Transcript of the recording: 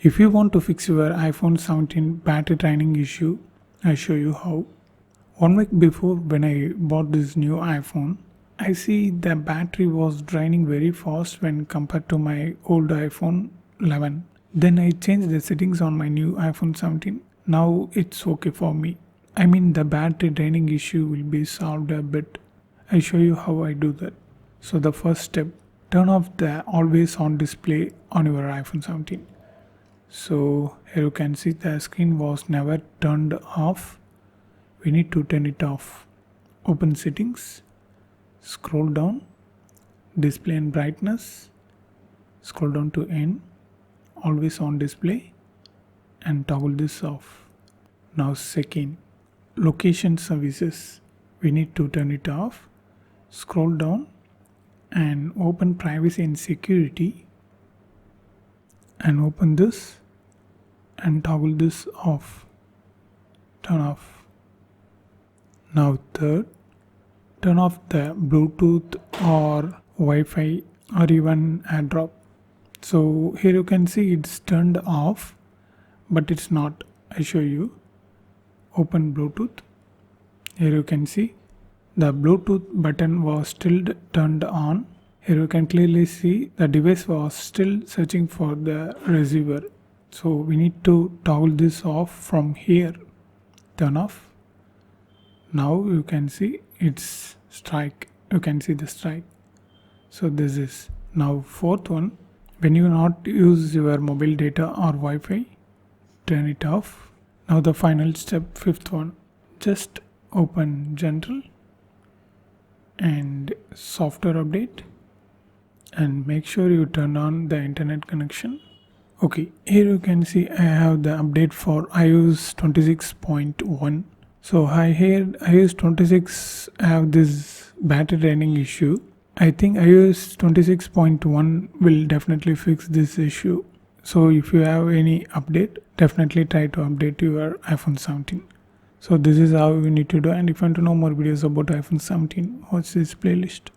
If you want to fix your iPhone 17 battery draining issue, I show you how. 1 week before when I bought this new iPhone, I see the battery was draining very fast when compared to my old iPhone 11. Then I changed the settings on my new iPhone 17. Now it's okay for me. I mean the battery draining issue will be solved a bit. I show you how I do that. So the first step, turn off the always on display on your iPhone 17. So here you can see the screen was never turned off. We need to turn it off. Open settings, scroll down, display and brightness, scroll down to end, always on display, and toggle this off. Now second, location services, we need to turn it off. Scroll down and open privacy and security and open this and toggle this off. Turn off. Now third, turn off the Bluetooth or Wi-Fi or even AirDrop. So here you can see it's turned off, but it's not. I show you. Open Bluetooth. Here you can see the Bluetooth button was still turned on. Here you can clearly see the device was still searching for the receiver. So we need to toggle this off from here. Turn off. Now you can see it's strike. You can see the strike. So this is now fourth one. When you not use your mobile data or Wi-Fi, turn it off. Now the final step, fifth one. Just open General and Software Update and make sure you turn on the internet connection. Okay, here you can see I have the update for iOS 26.1. So here iOS 26 have this battery draining issue. I think iOS 26.1 will definitely fix this issue. So if you have any update, definitely try to update your iPhone 17. So this is how you need to do, and if you want to know more videos about iPhone 17, watch this playlist.